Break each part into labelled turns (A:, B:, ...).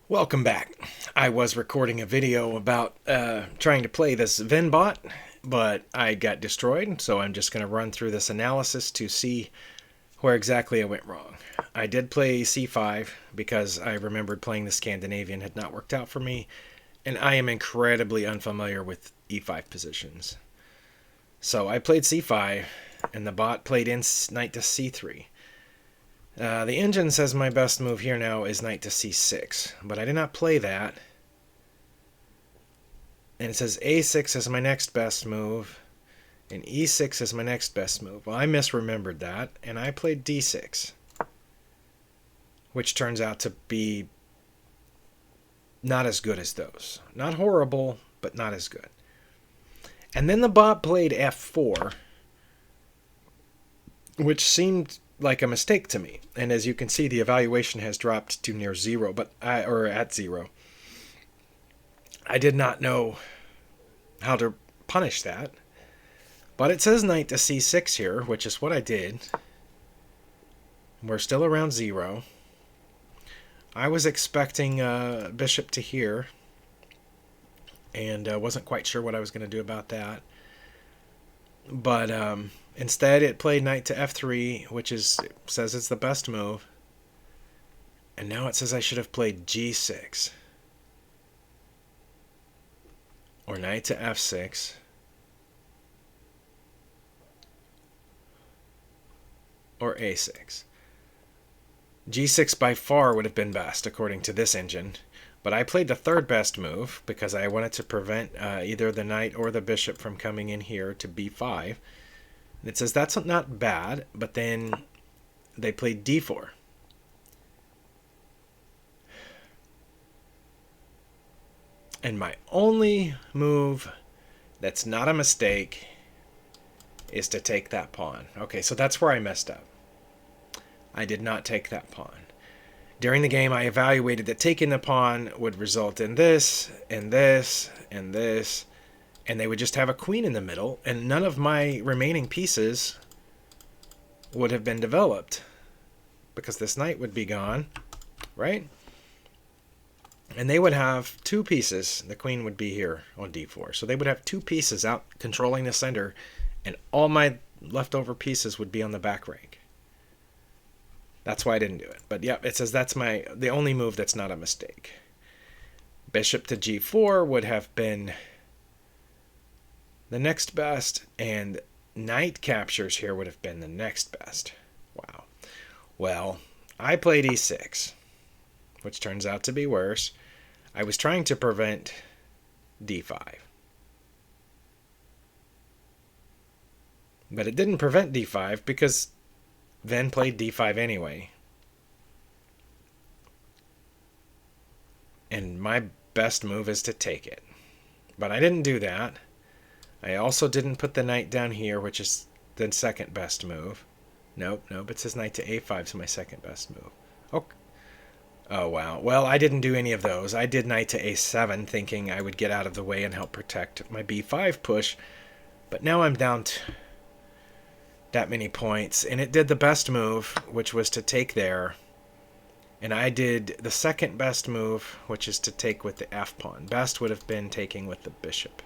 A: Welcome back. I was recording a video about trying to play this Vinh-Bot, but I got destroyed, so I'm just going to run through this analysis to see where exactly I went wrong. I did play c5 because I remembered playing the Scandinavian had not worked out for me, and I am incredibly unfamiliar with e5 positions. So I played c5, and the bot played in knight to c3. The engine says my best move here now is knight to c6, but I did not play that. And it says a6 is my next best move, and e6 is my next best move. Well, I misremembered that, and I played d6, which turns out to be not as good as those. Not horrible, but not as good. And then the bot played f4, which seemed like a mistake to me. And as you can see, the evaluation has dropped to near zero, or at zero. I did not know how to punish that. But it says knight to c6 here, which is what I did. We're still around zero. I was expecting bishop to here, and wasn't quite sure what I was going to do about that. But instead, it played knight to f3, which says it's the best move. And now it says I should have played g6. Or knight to f6. Or a6. g6 by far would have been best, according to this engine. But I played the third best move because I wanted to prevent either the knight or the bishop from coming in here to b5. And it says that's not bad, but then they played d4. And my only move that's not a mistake is to take that pawn. Okay, so that's where I messed up. I did not take that pawn. During the game, I evaluated that taking the pawn would result in this, and this, and this, and they would just have a queen in the middle, and none of my remaining pieces would have been developed, because this knight would be gone, right? And they would have two pieces. The queen would be here on d4. So they would have two pieces out controlling the center, and all my leftover pieces would be on the back rank. That's why I didn't do it. But yeah, it says that's the only move that's not a mistake. Bishop to g4 would have been the next best, and knight captures here would have been the next best. Wow. Well, I played e6, which turns out to be worse. I was trying to prevent d5. But it didn't prevent d5 because Vinh played d5 anyway. And my best move is to take it. But I didn't do that. I also didn't put the knight down here, which is the second best move. Nope, it says knight to a5 is my second best move. Okay. Oh, wow. Well, I didn't do any of those. I did knight to a7, thinking I would get out of the way and help protect my b5 push. But now I'm down to that many points, and it did the best move, which was to take there. And I did the second best move, which is to take with the f-pawn. Best would have been taking with the bishop.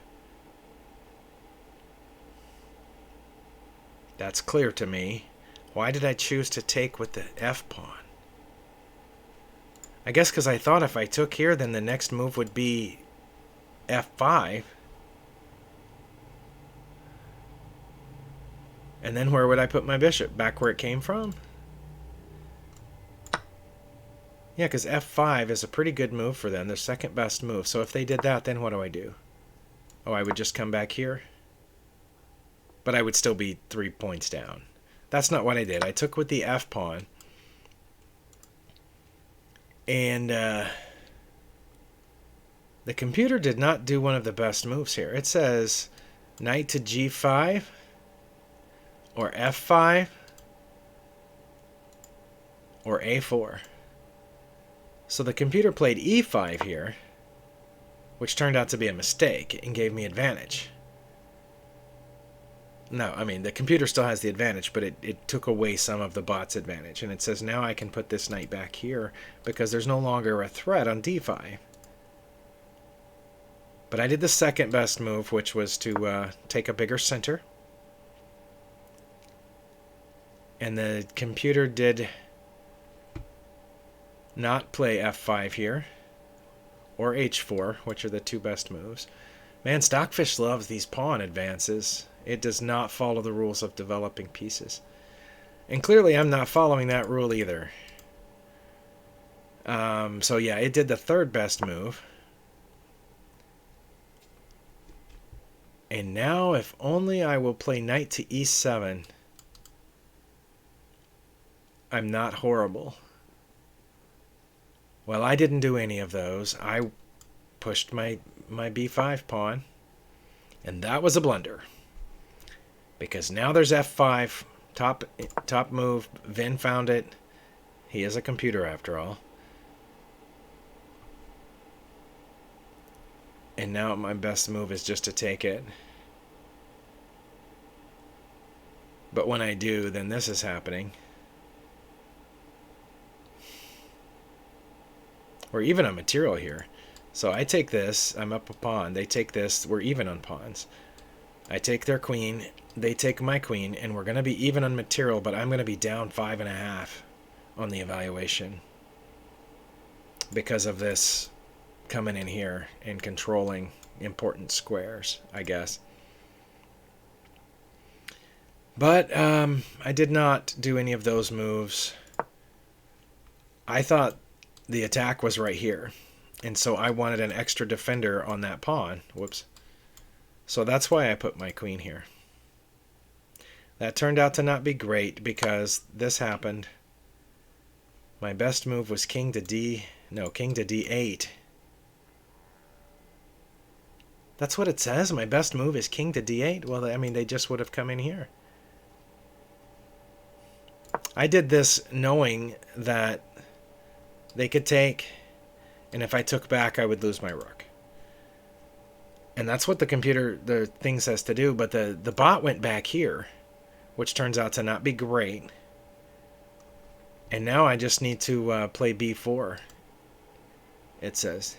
A: That's clear to me. Why did I choose to take with the f-pawn? I guess because I thought if I took here, then the next move would be f5. And then where would I put my bishop? Back where it came from? Yeah, because f5 is a pretty good move for them. Their second best move. So if they did that, then what do I do? Oh, I would just come back here? But I would still be 3 points down. That's not what I did. I took with the f-pawn. And the computer did not do one of the best moves here. It says knight to g5 or f5 or a4. So the computer played e5 here, which turned out to be a mistake and gave me advantage. no, I mean, the computer still has the advantage, but it took away some of the bot's advantage. And it says now I can put this knight back here because there's no longer a threat on d5. But I did the second best move, which was to take a bigger center. And the computer did not play f5 here, or h4, which are the two best moves. Man, Stockfish loves these pawn advances. It does not follow the rules of developing pieces. And clearly I'm not following that rule either. So yeah, it did the third best move. And now if only I will play knight to e7, I'm not horrible. Well, I didn't do any of those. I pushed my b5 pawn, and that was a blunder. Because now there's f5, top move. Vin found it. He is a computer after all. And now my best move is just to take it. But when I do, then this is happening. We're even on material here. So I take this, I'm up a pawn. They take this, we're even on pawns. I take their queen, they take my queen, and we're going to be even on material, but I'm going to be down 5.5 on the evaluation because of this coming in here and controlling important squares, I guess. But I did not do any of those moves. I thought the attack was right here, and so I wanted an extra defender on that pawn. Whoops. So that's why I put my queen here. That turned out to not be great because this happened. My best move was king to d8. That's what it says. My best move is king to d8. Well, I mean, they just would have come in here. I did this knowing that they could take, and if I took back, I would lose my rook. And that's what the thing says to do, but the bot went back here, which turns out to not be great. And now I just need to play b4, it says.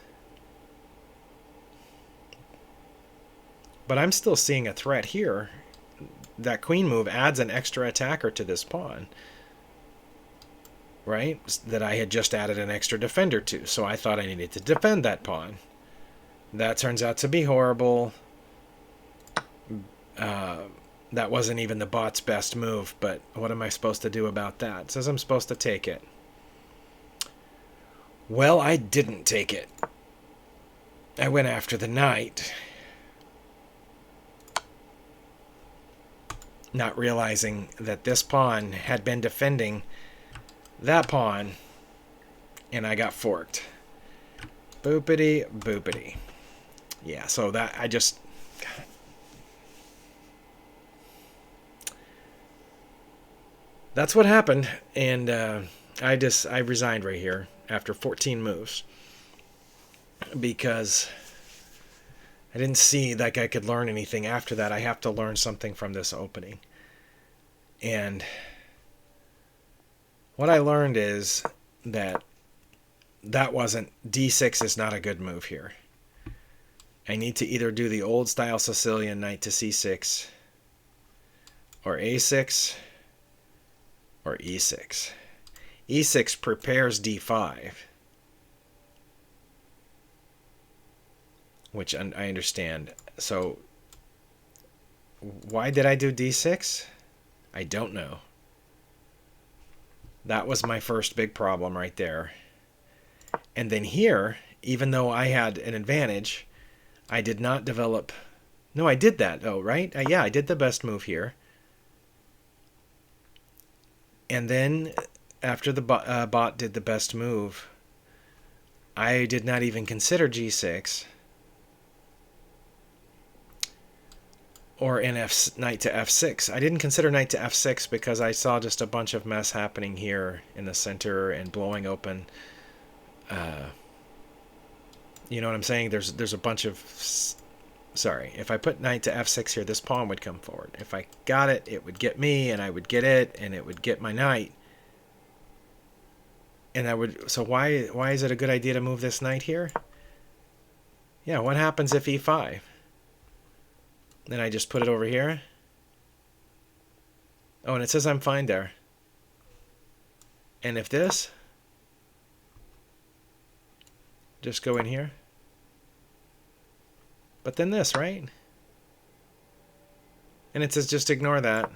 A: But I'm still seeing a threat here. That queen move adds an extra attacker to this pawn, right? That I had just added an extra defender to. So I thought I needed to defend that pawn. That turns out to be horrible. That wasn't even the bot's best move, but what am I supposed to do about that? It says I'm supposed to take it. Well, I didn't take it. I went after the knight, not realizing that this pawn had been defending that pawn, and I got forked. Boopity boopity. Yeah, so that I just... That's what happened, and I resigned right here after 14 moves because I didn't see like I could learn anything after that. I have to learn something from this opening. And what I learned is that d6 is not a good move here. I need to either do the old style Sicilian knight to c6 or a6 or e6. e6 prepares d5, which I understand. So why did I do d6? I don't know. That was my first big problem right there. And then here, even though I had an advantage, I did not develop... No, I did that, though, right? Yeah, I did the best move here. And then, after the bot did the best move, I did not even consider g6 or knight to f6. I didn't consider knight to f6 because I saw just a bunch of mess happening here in the center and blowing open. You know what I'm saying? There's a bunch of Sorry, if I put knight to f6 here, this pawn would come forward. If I got it, it would get me, and I would get it, and it would get my knight. And that would... So why is it a good idea to move this knight here? Yeah, what happens if e5? Then I just put it over here. Oh, and it says I'm fine there. And if this... Just go in here. But then this, right? And it says just ignore that.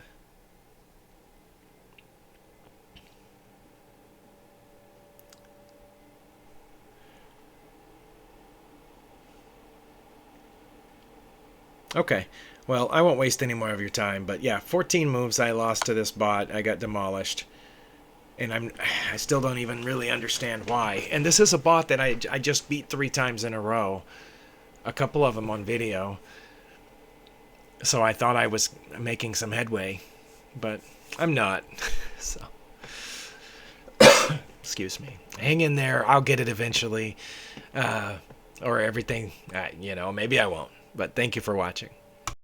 A: Okay, well, I won't waste any more of your time, but yeah, 14 moves I lost to this bot. I got demolished. And I still don't even really understand why. And this is a bot that I just beat 3 times in a row. A couple of them on video. So I thought I was making some headway, but I'm not. So, excuse me. Hang in there. I'll get it eventually. Or everything, you know, maybe I won't. But thank you for watching.